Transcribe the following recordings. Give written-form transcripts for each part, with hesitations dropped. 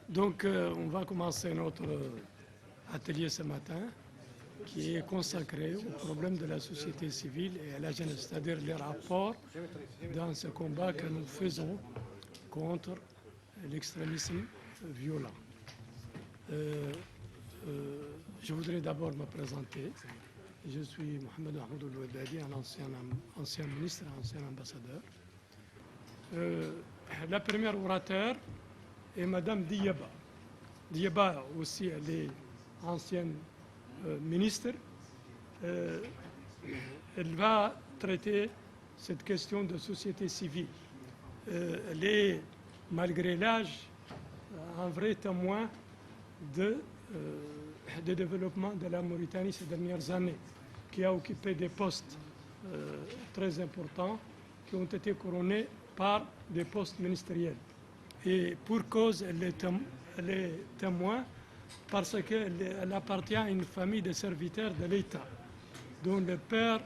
Donc, on va commencer notre atelier ce matin, qui est consacré au problème de la société civile et à la jeunesse, c'est-à-dire les rapports dans ce combat que nous faisons contre l'extrémisme violent. Je voudrais d'abord me présenter. Je suis Mohamed Ahmed Ouedadi, un ancien ministre, ancien ambassadeur. La première orateur est Madame Diaba. Diaba aussi, elle est ancienne ministre. Elle va traiter cette question de société civile. Elle est, malgré l'âge, un vrai témoin de développement de la Mauritanie ces dernières années, qui a occupé des postes très importants qui ont été couronnés par des postes ministériels. Et pour cause, elle est témoin parce qu'elle appartient à une famille de serviteurs de l'État, dont le père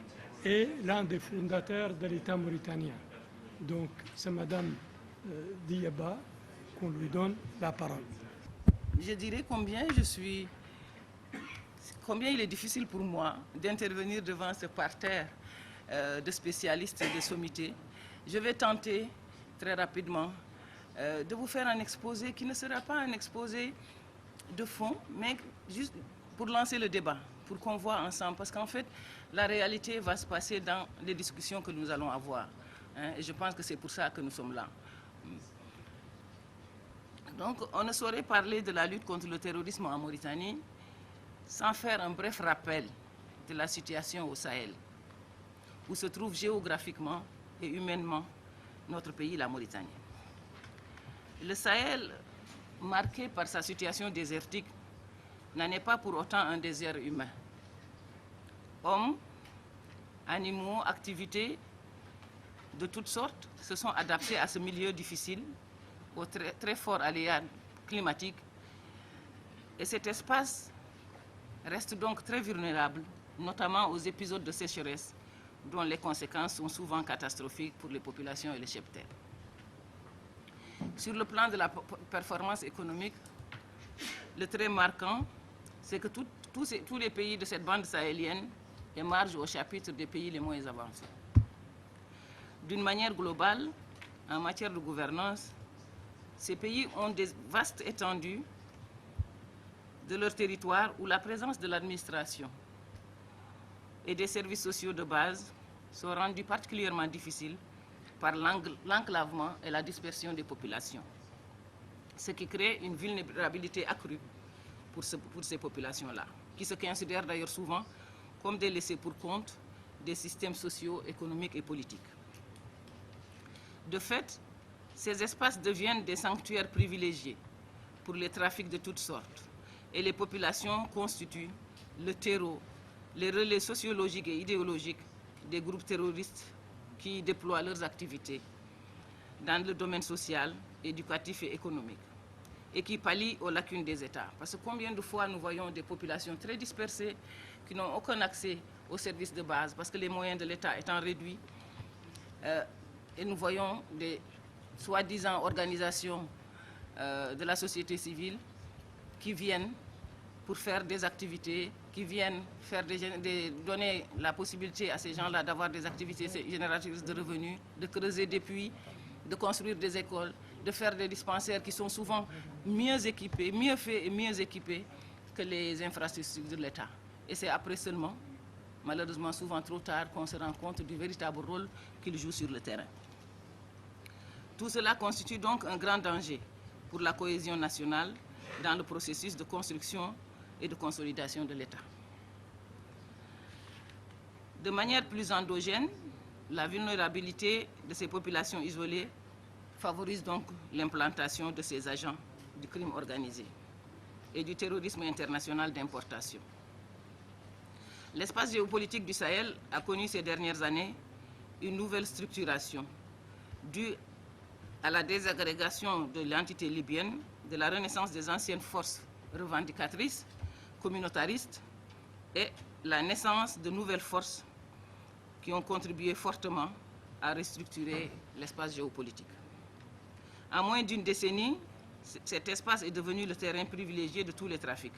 est l'un des fondateurs de l'État mauritanien. Donc, c'est Madame Diaba qu'on lui donne la parole. Je dirais combien il est difficile pour moi d'intervenir devant ce parterre de spécialistes et de sommités. Je vais tenter très rapidement de vous faire un exposé qui ne sera pas un exposé de fond, mais juste pour lancer le débat, pour qu'on voit ensemble, parce qu'en fait, la réalité va se passer dans les discussions que nous allons avoir. Et je pense que c'est pour ça que nous sommes là. Donc, on ne saurait parler de la lutte contre le terrorisme en Mauritanie sans faire un bref rappel de la situation au Sahel, où se trouve géographiquement et humainement notre pays, la Mauritanie. Le Sahel, marqué par sa situation désertique, n'en est pas pour autant un désert humain. Hommes, animaux, activités de toutes sortes se sont adaptés à ce milieu difficile, aux très forts aléas climatiques. Et cet espace reste donc très vulnérable, notamment aux épisodes de sécheresse, dont les conséquences sont souvent catastrophiques pour les populations et les cheptels. Sur le plan de la performance économique, le trait marquant, c'est que tous les pays de cette bande sahélienne émargent au chapitre des pays les moins avancés. D'une manière globale, en matière de gouvernance, ces pays ont des vastes étendues de leur territoire où la présence de l'administration et des services sociaux de base sont rendus particulièrement difficiles par l'enclavement et la dispersion des populations, ce qui crée une vulnérabilité accrue pour ces populations-là, qui se considèrent d'ailleurs souvent comme des laissés pour compte des systèmes sociaux, économiques et politiques. De fait, ces espaces deviennent des sanctuaires privilégiés pour les trafics de toutes sortes, et les populations constituent le terreau, les relais sociologiques et idéologiques des groupes terroristes qui déploient leurs activités dans le domaine social, éducatif et économique, et qui pallient aux lacunes des États. Parce que combien de fois nous voyons des populations très dispersées qui n'ont aucun accès aux services de base, parce que les moyens de l'État étant réduits, et nous voyons des soi-disant organisations de la société civile qui viennent pour faire des activités, qui viennent donner la possibilité à ces gens-là d'avoir des activités génératrices de revenus, de creuser des puits, de construire des écoles, de faire des dispensaires qui sont souvent mieux équipés, mieux faits et mieux équipés que les infrastructures de l'État. Et c'est après seulement, malheureusement souvent trop tard, qu'on se rend compte du véritable rôle qu'ils jouent sur le terrain. Tout cela constitue donc un grand danger pour la cohésion nationale dans le processus de construction et de consolidation de l'État. De manière plus endogène, la vulnérabilité de ces populations isolées favorise donc l'implantation de ces agents du crime organisé et du terrorisme international d'importation. L'espace géopolitique du Sahel a connu ces dernières années une nouvelle structuration due à la désagrégation de l'entité libyenne, de la renaissance des anciennes forces revendicatrices, communautaristes, et la naissance de nouvelles forces qui ont contribué fortement à restructurer l'espace géopolitique. En moins d'une décennie, cet espace est devenu le terrain privilégié de tous les trafics.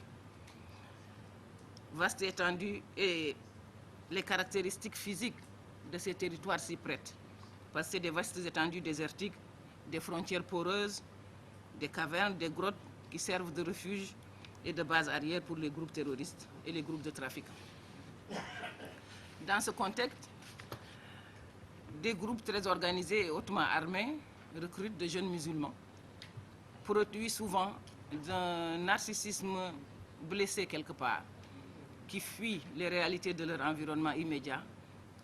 Vaste étendue et les caractéristiques physiques de ces territoires s'y prêtent, parce que c'est des vastes étendues désertiques, des frontières poreuses, des cavernes, des grottes qui servent de refuge et de base arrière pour les groupes terroristes et les groupes de trafiquants. Dans ce contexte, des groupes très organisés et hautement armés recrutent de jeunes musulmans, produits souvent d'un narcissisme blessé quelque part, qui fuient les réalités de leur environnement immédiat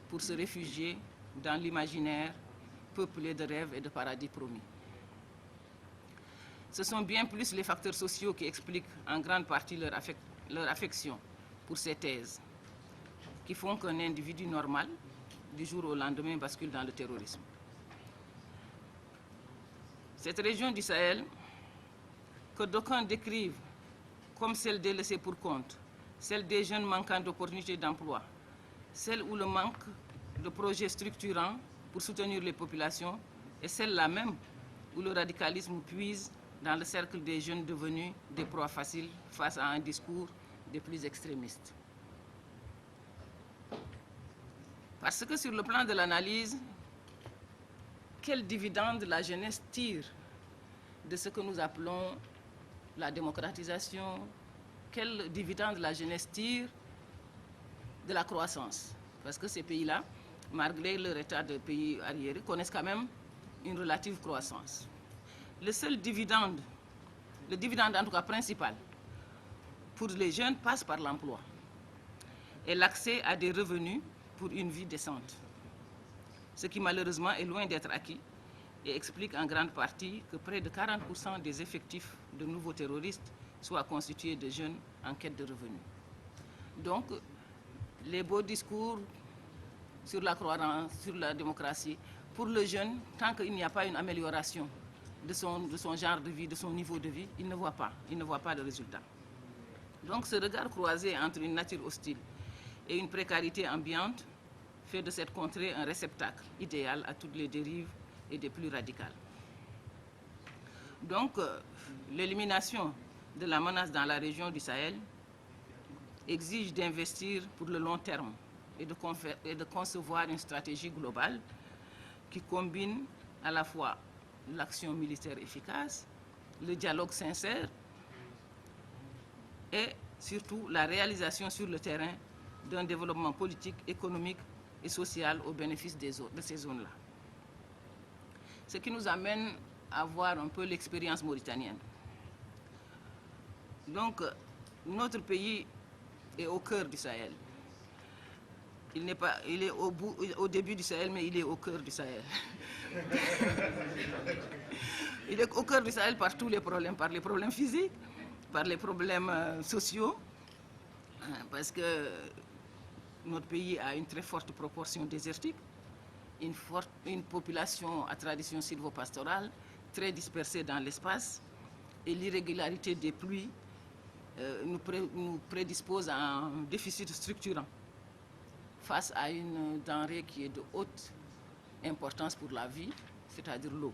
pour se réfugier dans l'imaginaire peuplé de rêves et de paradis promis. Ce sont bien plus les facteurs sociaux qui expliquent en grande partie leur affection pour ces thèses, qui font qu'un individu normal, du jour au lendemain, bascule dans le terrorisme. Cette région du Sahel, que d'aucuns décrivent comme celle des laissés pour compte, celle des jeunes manquant d'opportunités d'emploi, celle où le manque de projets structurants pour soutenir les populations, est celle-là même où le radicalisme puise dans le cercle des jeunes devenus des proies faciles face à un discours des plus extrémistes. Parce que sur le plan de l'analyse, quel dividende la jeunesse tire de ce que nous appelons la démocratisation, quel dividende la jeunesse tire de la croissance? Parce que ces pays-là, malgré leur état de pays arriérés, connaissent quand même une relative croissance. Le seul dividende, le dividende en tout cas principal, pour les jeunes passe par l'emploi et l'accès à des revenus pour une vie décente. Ce qui malheureusement est loin d'être acquis et explique en grande partie que près de 40% des effectifs de nouveaux terroristes soient constitués de jeunes en quête de revenus. Donc, les beaux discours sur la croissance, sur la démocratie, pour le jeune, tant qu'il n'y a pas une amélioration de son genre de vie, de son niveau de vie, il ne voit pas de résultat. Donc ce regard croisé entre une nature hostile et une précarité ambiante fait de cette contrée un réceptacle idéal à toutes les dérives et des plus radicales. Donc l'élimination de la menace dans la région du Sahel exige d'investir pour le long terme et de concevoir une stratégie globale qui combine à la fois l'action militaire efficace, le dialogue sincère et surtout la réalisation sur le terrain d'un développement politique, économique et social au bénéfice de ces zones-là. Ce qui nous amène à voir un peu l'expérience mauritanienne. Donc, notre pays est au cœur du Sahel. Il est au début du Sahel, mais il est au cœur du Sahel. Il est au cœur du Sahel par tous les problèmes, par les problèmes physiques, par les problèmes sociaux, parce que notre pays a une très forte proportion désertique, une population à tradition sylvopastorale, très dispersée dans l'espace, et l'irrégularité des pluies nous prédispose à un déficit structurant face à une denrée qui est de haute importance pour la vie, c'est-à-dire l'eau.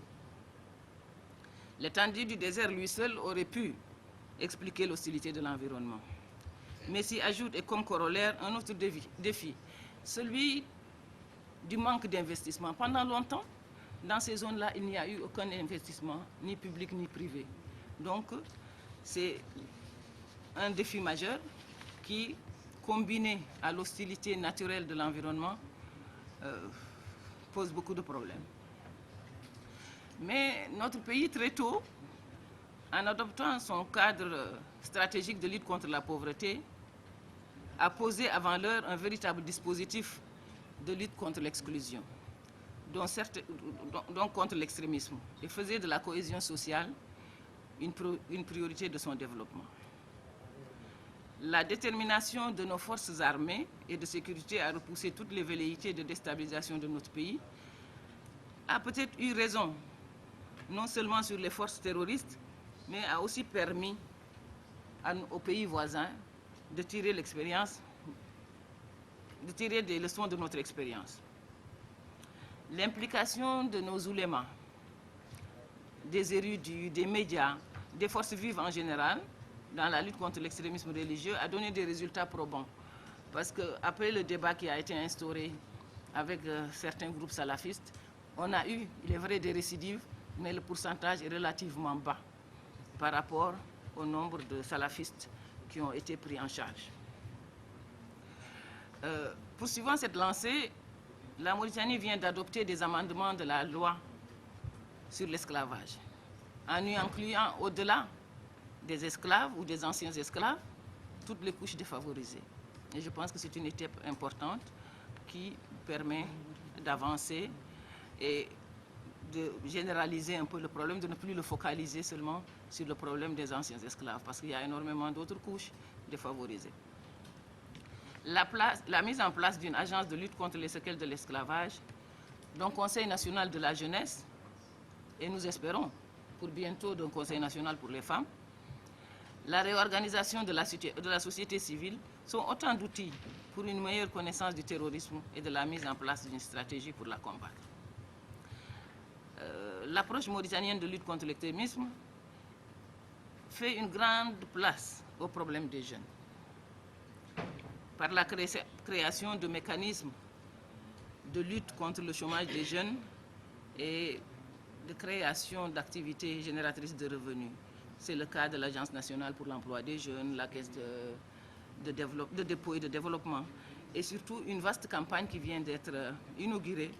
L'étendue du désert lui seul aurait pu expliquer l'hostilité de l'environnement. Mais s'y ajoute, et comme corollaire, un autre défi, celui du manque d'investissement. Pendant longtemps, dans ces zones-là, il n'y a eu aucun investissement, ni public ni privé. Donc, c'est un défi majeur qui, combiné à l'hostilité naturelle de l'environnement, pose beaucoup de problèmes. Mais notre pays, très tôt, en adoptant son cadre stratégique de lutte contre la pauvreté, a posé avant l'heure un véritable dispositif de lutte contre l'exclusion, donc contre l'extrémisme, et faisait de la cohésion sociale une priorité de son développement. La détermination de nos forces armées et de sécurité à repousser toutes les velléités de déstabilisation de notre pays a peut-être eu raison, non seulement sur les forces terroristes, mais a aussi permis aux pays voisins de tirer des leçons de notre expérience. L'implication de nos oulémas, des érudits, des médias, des forces vives en général, dans la lutte contre l'extrémisme religieux, a donné des résultats probants. Parce qu'après le débat qui a été instauré avec certains groupes salafistes, on a eu, il est vrai, des récidives, mais le pourcentage est relativement bas par rapport au nombre de salafistes qui ont été pris en charge. Poursuivant cette lancée, la Mauritanie vient d'adopter des amendements de la loi sur l'esclavage, en y incluant au-delà des esclaves ou des anciens esclaves, toutes les couches défavorisées. Et je pense que c'est une étape importante qui permet d'avancer et de généraliser un peu le problème, de ne plus le focaliser seulement sur le problème des anciens esclaves, parce qu'il y a énormément d'autres couches défavorisées. La mise en place d'une agence de lutte contre les séquelles de l'esclavage, d'un Conseil national de la jeunesse, et nous espérons pour bientôt d'un Conseil national pour les femmes, la réorganisation de la société civile sont autant d'outils pour une meilleure connaissance du terrorisme et de la mise en place d'une stratégie pour la combattre. L'approche mauritanienne de lutte contre l'extrémisme fait une grande place au problème des jeunes. Par la création de mécanismes de lutte contre le chômage des jeunes et de création d'activités génératrices de revenus. C'est le cas de l'Agence nationale pour l'emploi des jeunes, la caisse de dépôt et de développement, et surtout une vaste campagne qui vient d'être inaugurée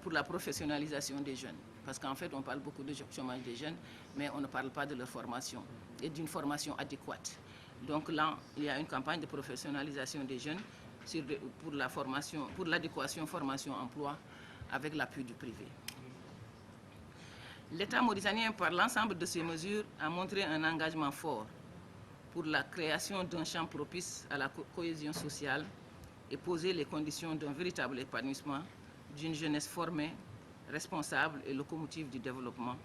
pour la professionnalisation des jeunes. Parce qu'en fait, on parle beaucoup de chômage des jeunes, mais on ne parle pas de leur formation et d'une formation adéquate. Donc là, il y a une campagne de professionnalisation des jeunes pour l'adéquation formation-emploi avec l'appui du privé. L'État mauritanien, par l'ensemble de ces mesures, a montré un engagement fort pour la création d'un champ propice à la cohésion sociale et poser les conditions d'un véritable épanouissement d'une jeunesse formée, responsable et locomotive du développement,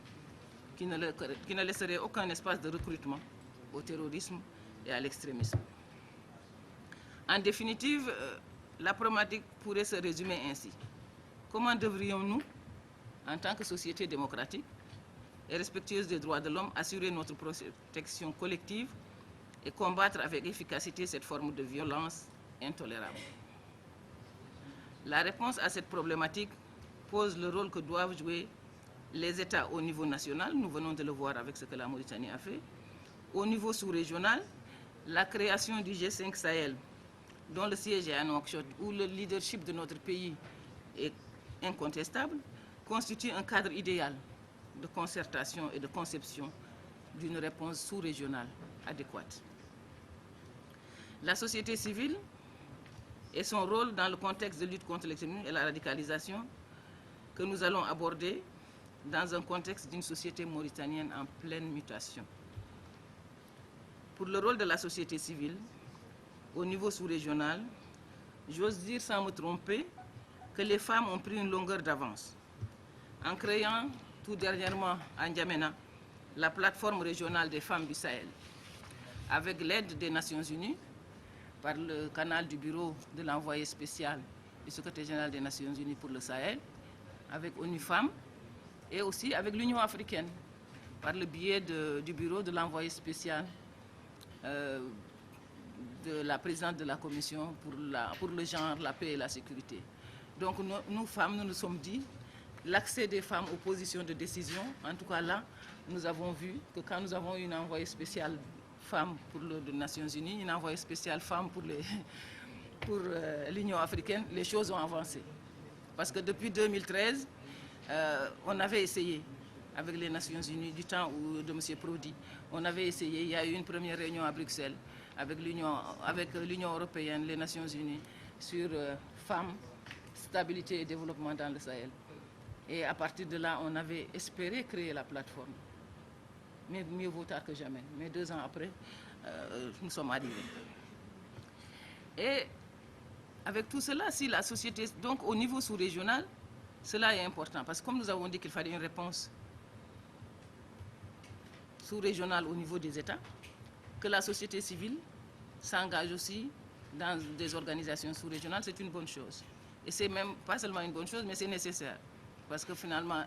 qui ne laisserait aucun espace de recrutement au terrorisme et à l'extrémisme. En définitive, la problématique pourrait se résumer ainsi. Comment devrions-nous, en tant que société démocratique et respectueuse des droits de l'homme, assurer notre protection collective et combattre avec efficacité cette forme de violence intolérable? La réponse à cette problématique pose le rôle que doivent jouer les États au niveau national, nous venons de le voir avec ce que la Mauritanie a fait, au niveau sous-régional, la création du G5 Sahel, dont le siège est à Nouakchott, où le leadership de notre pays est incontestable, constitue un cadre idéal de concertation et de conception d'une réponse sous-régionale adéquate. La société civile et son rôle dans le contexte de lutte contre l'extrémisme et la radicalisation que nous allons aborder dans un contexte d'une société mauritanienne en pleine mutation. Pour le rôle de la société civile, au niveau sous-régional, j'ose dire sans me tromper que les femmes ont pris une longueur d'avance en créant tout dernièrement à N'Djamena la plateforme régionale des femmes du Sahel, avec l'aide des Nations Unies, par le canal du bureau de l'envoyé spécial du secrétaire général des Nations Unies pour le Sahel, avec ONU Femmes, et aussi avec l'Union africaine, par le biais du bureau de l'envoyé spécial de la présidente de la Commission pour le genre, la paix et la sécurité. Donc nous femmes, nous nous sommes dit, l'accès des femmes aux positions de décision, en tout cas là, nous avons vu que quand nous avons une envoyée spéciale femme pour les Nations Unies, une envoyée spéciale femme pour l'Union africaine, les choses ont avancé. Parce que depuis 2013, on avait essayé, avec les Nations Unies, du temps de M. Prodi, on avait essayé, il y a eu une première réunion à Bruxelles, avec l'Union européenne, les Nations Unies, sur femmes, stabilité et développement dans le Sahel. Et à partir de là, on avait espéré créer la plateforme. Mais mieux vaut tard que jamais. Mais 2 ans après, nous sommes arrivés. Et avec tout cela, si la société, donc au niveau sous-régional, cela est important. Parce que comme nous avons dit qu'il fallait une réponse sous-régionale au niveau des États, que la société civile s'engage aussi dans des organisations sous-régionales, c'est une bonne chose. Et c'est même pas seulement une bonne chose, mais c'est nécessaire. Parce que finalement,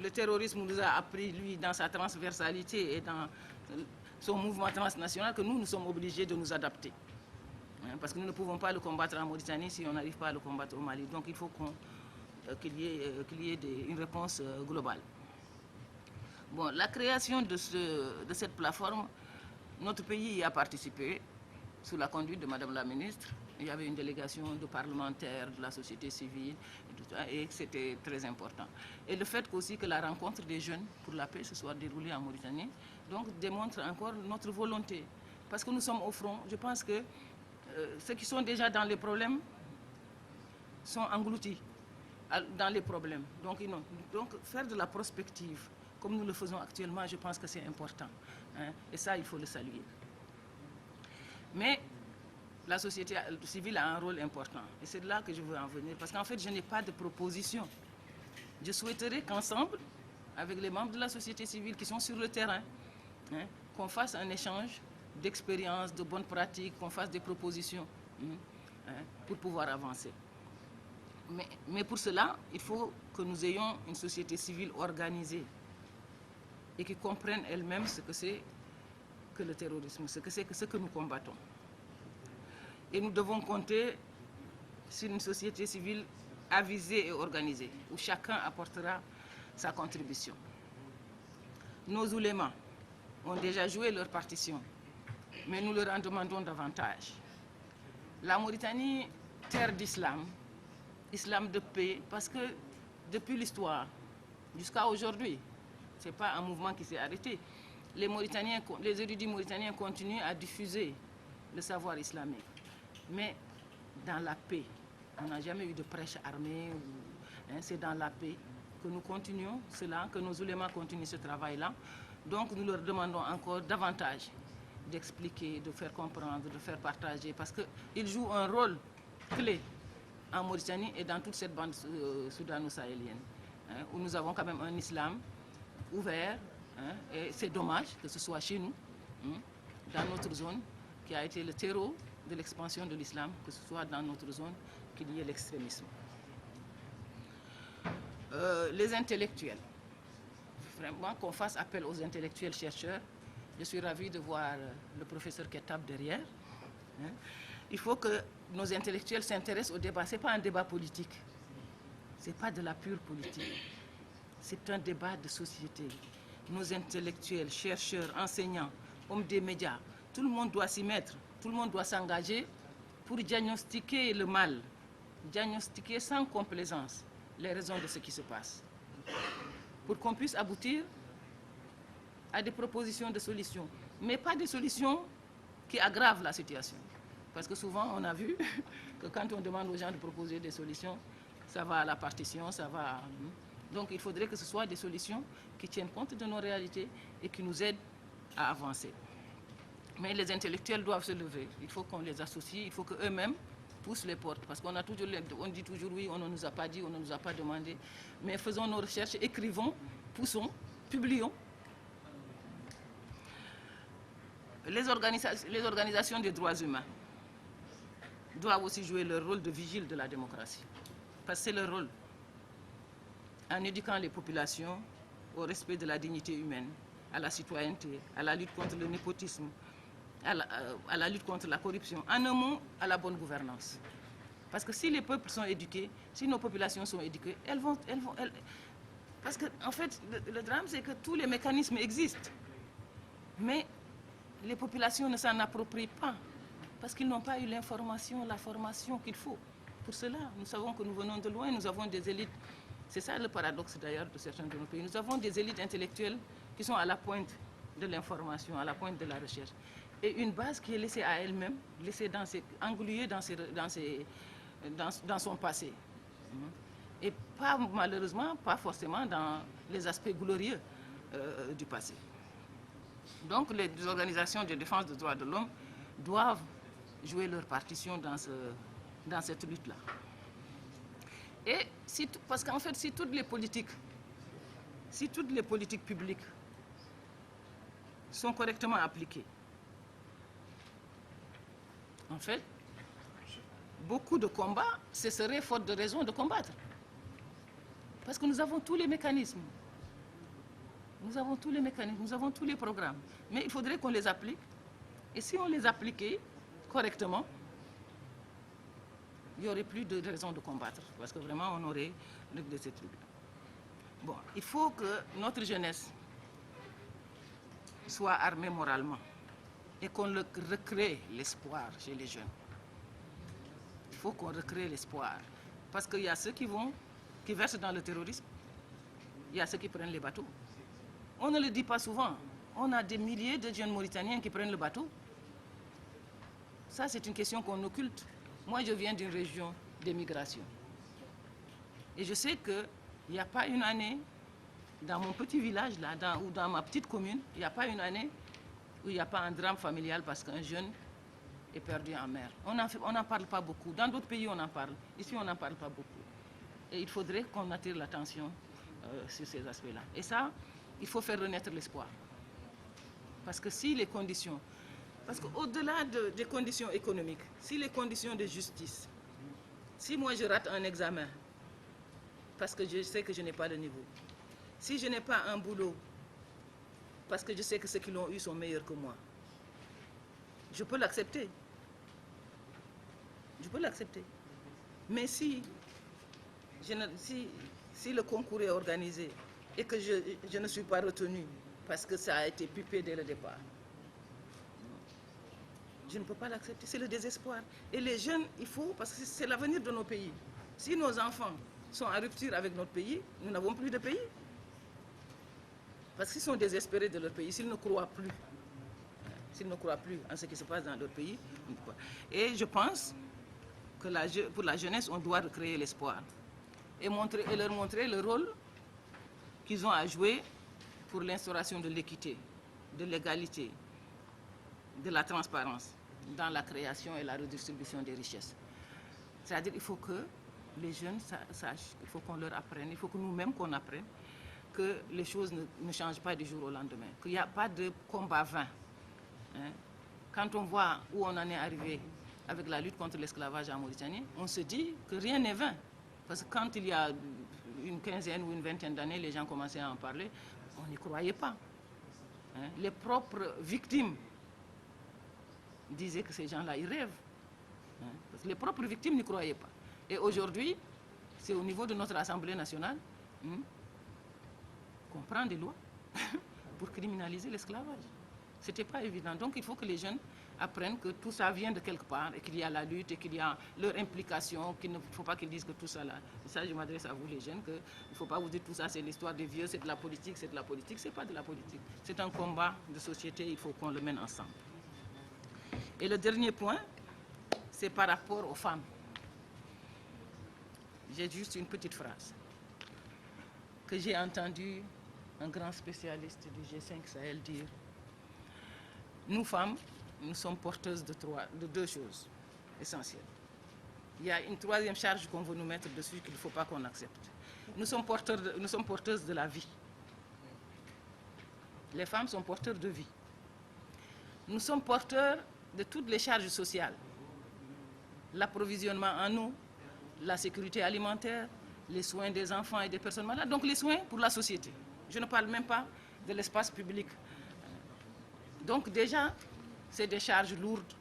le terrorisme nous a appris, lui, dans sa transversalité et dans son mouvement transnational, que nous sommes obligés de nous adapter. Parce que nous ne pouvons pas le combattre en Mauritanie si on n'arrive pas à le combattre au Mali. Donc il faut qu'il y ait une réponse globale. Bon, la création de cette plateforme, notre pays y a participé sous la conduite de Madame la ministre. Il y avait une délégation de parlementaires, de la société civile, et c'était très important. Et le fait aussi que la rencontre des jeunes pour la paix se soit déroulée en Mauritanie, donc démontre encore notre volonté. Parce que nous sommes au front. Je pense que ceux qui sont déjà dans les problèmes sont engloutis dans les problèmes. Donc faire de la prospective, comme nous le faisons actuellement, je pense que c'est important. Hein, et ça, il faut le saluer. Mais la société civile a un rôle important. Et c'est de là que je veux en venir. Parce qu'en fait, je n'ai pas de proposition. Je souhaiterais qu'ensemble, avec les membres de la société civile qui sont sur le terrain, hein, qu'on fasse un échange d'expériences, de bonnes pratiques, qu'on fasse des propositions pour pouvoir avancer. Mais pour cela, il faut que nous ayons une société civile organisée et qui comprenne elle-même ce que c'est que le terrorisme, ce que nous combattons. Et nous devons compter sur une société civile avisée et organisée, où chacun apportera sa contribution. Nos oulémas ont déjà joué leur partition, mais nous leur en demandons davantage. La Mauritanie, terre d'islam, islam de paix, parce que depuis l'histoire jusqu'à aujourd'hui, ce n'est pas un mouvement qui s'est arrêté. Les érudits mauritaniens continuent à diffuser le savoir islamique, mais dans la paix. On n'a jamais eu de prêche armée, c'est dans la paix que nous continuons cela, que nos oulémas continuent ce travail-là. Donc nous leur demandons encore davantage d'expliquer, de faire comprendre, de faire partager, parce qu'ils jouent un rôle clé en Mauritanie et dans toute cette bande soudano-sahélienne, où nous avons quand même un islam ouvert, et c'est dommage que ce soit chez nous, dans notre zone, qui a été le terreau de l'expansion de l'islam, que ce soit dans notre zone, qu'il y ait l'extrémisme. Les intellectuels, vraiment qu'on fasse appel aux intellectuels chercheurs. Je suis ravie de voir le professeur Kettab derrière. Il faut que nos intellectuels s'intéressent au débat. Ce n'est pas un débat politique, ce n'est pas de la pure politique, c'est un débat de société. Nos intellectuels, chercheurs, enseignants, hommes des médias, tout le monde doit s'y mettre, tout le monde doit s'engager pour diagnostiquer le mal, diagnostiquer sans complaisance les raisons de ce qui se passe, pour qu'on puisse aboutir à des propositions de solutions, mais pas des solutions qui aggravent la situation. Parce que souvent, on a vu que quand on demande aux gens de proposer des solutions, ça va à la partition, ça va... Donc il faudrait que ce soit des solutions qui tiennent compte de nos réalités et qui nous aident à avancer. Mais les intellectuels doivent se lever. Il faut qu'on les associe, il faut qu'eux-mêmes poussent les portes. Parce qu'on dit toujours oui, on ne nous a pas dit, on ne nous a pas demandé. Mais faisons nos recherches, écrivons, poussons, publions. Les organisations des droits humains doivent aussi jouer leur rôle de vigile de la démocratie. Parce que c'est leur rôle. En éduquant les populations au respect de la dignité humaine, à la citoyenneté, à la lutte contre le népotisme, à la lutte contre la corruption, en un mot, à la bonne gouvernance. Parce que si les peuples sont éduqués, si nos populations sont éduquées, parce qu'en fait, le drame, c'est que tous les mécanismes existent. Mais les populations ne s'en approprient pas, parce qu'ils n'ont pas eu l'information, la formation qu'il faut. Pour cela, nous savons que nous venons de loin, nous avons des élites. C'est ça le paradoxe d'ailleurs de certains de nos pays. Nous avons des élites intellectuelles qui sont à la pointe de l'information, à la pointe de la recherche. Et une base qui est laissée à elle-même, engluée dans son passé. Et pas, malheureusement, pas forcément dans les aspects glorieux du passé. Donc les organisations de défense des droits de l'homme doivent jouer leur partition dans cette lutte-là. Et parce qu'en fait, si toutes les politiques publiques sont correctement appliquées, en fait, beaucoup de combats cesseraient faute de raison de combattre. Parce que nous avons tous les mécanismes. Nous avons tous les mécanismes, nous avons tous les programmes. Mais il faudrait qu'on les applique. Et si on les appliquait correctement, il n'y aurait plus de raison de combattre. Parce que vraiment, on aurait réglé ces trucs. Bon, il faut que notre jeunesse soit armée moralement et qu'on recrée l'espoir chez les jeunes. Il faut qu'on recrée l'espoir. Parce qu'il y a ceux qui versent dans le terrorisme, il y a ceux qui prennent les bateaux. On ne le dit pas souvent. On a des milliers de jeunes Mauritaniens qui prennent le bateau. Ça, c'est une question qu'on occulte. Moi, je viens d'une région d'émigration. Et je sais qu'il n'y a pas une année, dans mon petit village, là, ou dans ma petite commune, il n'y a pas une année où il n'y a pas un drame familial parce qu'un jeune est perdu en mer. On n'en parle pas beaucoup. Dans d'autres pays, on en parle. Ici, on n'en parle pas beaucoup. Et il faudrait qu'on attire l'attention sur ces aspects-là. Et ça, il faut faire renaître l'espoir. Parce que si les conditions... Parce qu'au-delà des conditions économiques, si les conditions de justice, si moi je rate un examen, parce que je sais que je n'ai pas le niveau, si je n'ai pas un boulot, parce que je sais que ceux qui l'ont eu sont meilleurs que moi, je peux l'accepter. Je peux l'accepter. Mais si le concours est organisé et que je ne suis pas retenu parce que ça a été pipé dès le départ, je ne peux pas l'accepter. C'est le désespoir. Et les jeunes, il faut, parce que c'est l'avenir de nos pays. Si nos enfants sont en rupture avec notre pays, nous n'avons plus de pays. Parce qu'ils sont désespérés de leur pays, s'ils ne croient plus. S'ils ne croient plus en ce qui se passe dans leur pays. Et je pense que pour la jeunesse, on doit recréer l'espoir. Et leur montrer le rôle qu'ils ont à jouer pour l'instauration de l'équité, de l'égalité, de la transparence dans la création et la redistribution des richesses. C'est-à-dire qu'il faut que les jeunes sachent, il faut qu'on leur apprenne, il faut que nous-mêmes qu'on apprenne que les choses ne changent pas du jour au lendemain, qu'il n'y a pas de combat vain. Hein? Quand on voit où on en est arrivé avec la lutte contre l'esclavage en Mauritanie, on se dit que rien n'est vain. Parce que quand il y a une quinzaine ou une vingtaine d'années, les gens commençaient à en parler, on n'y croyait pas. Hein? Les propres victimes disaient que ces gens-là, ils rêvent. Hein? Parce que les propres victimes n'y croyaient pas. Et aujourd'hui, c'est au niveau de notre Assemblée nationale qu'on prend des lois pour criminaliser l'esclavage. Ce n'était pas évident. Donc il faut que les jeunes apprennent que tout ça vient de quelque part et qu'il y a la lutte et qu'il y a leur implication, qu'il ne faut pas qu'ils disent que tout ça là. Et ça, je m'adresse à vous les jeunes, qu'il ne faut pas vous dire tout ça, c'est l'histoire des vieux, c'est de la politique, c'est de la politique. Ce n'est pas de la politique. C'est un combat de société, il faut qu'on le mène ensemble. Et le dernier point, c'est par rapport aux femmes. J'ai juste une petite phrase que j'ai entendue un grand spécialiste du G5 Sahel dire. Nous, femmes, nous sommes porteuses de deux choses essentielles. Il y a une troisième charge qu'on veut nous mettre dessus qu'il ne faut pas qu'on accepte. Nous sommes porteuses de la vie. Les femmes sont porteurs de vie. Nous sommes porteurs de toutes les charges sociales. L'approvisionnement en eau, la sécurité alimentaire, les soins des enfants et des personnes malades. Donc les soins pour la société. Je ne parle même pas de l'espace public. Donc déjà, c'est des charges lourdes,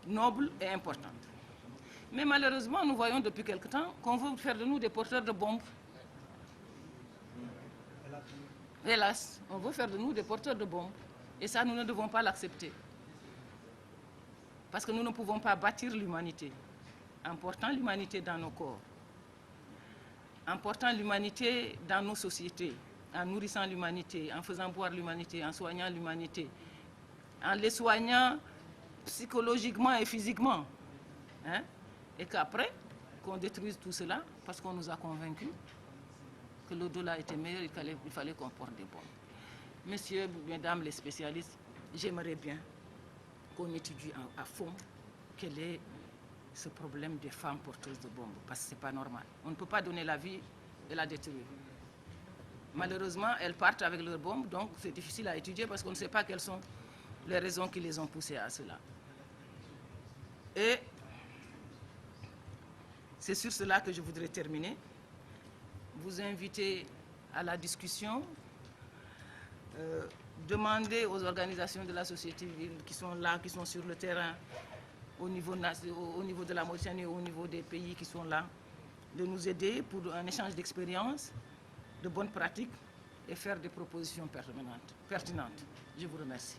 nobles et importantes. Mais malheureusement, nous voyons depuis quelque temps qu'on veut faire de nous des porteurs de bombes. Hélas, on veut faire de nous des porteurs de bombes. Et ça, nous ne devons pas l'accepter. Parce que nous ne pouvons pas bâtir l'humanité en portant l'humanité dans nos corps, en portant l'humanité dans nos sociétés, en nourrissant l'humanité, en faisant boire l'humanité, en soignant l'humanité, en les soignant psychologiquement et physiquement. Hein? Et qu'après, qu'on détruise tout cela, parce qu'on nous a convaincus que l'au-delà était meilleur, il fallait qu'on porte des bombes. Messieurs, mesdames les spécialistes, j'aimerais bien qu'on étudie à fond quel est ce problème des femmes porteuses de bombes, parce que ce n'est pas normal. On ne peut pas donner la vie et la détruire. Malheureusement, elles partent avec leurs bombes, donc c'est difficile à étudier parce qu'on ne sait pas quelles sont les raisons qui les ont poussées à cela. Et c'est sur cela que je voudrais terminer. Vous inviter à la discussion, demander aux organisations de la société civile qui sont là, qui sont sur le terrain, au niveau de la Mauritanie, au niveau des pays qui sont là, de nous aider pour un échange d'expériences, de bonnes pratiques et faire des propositions pertinentes. Je vous remercie.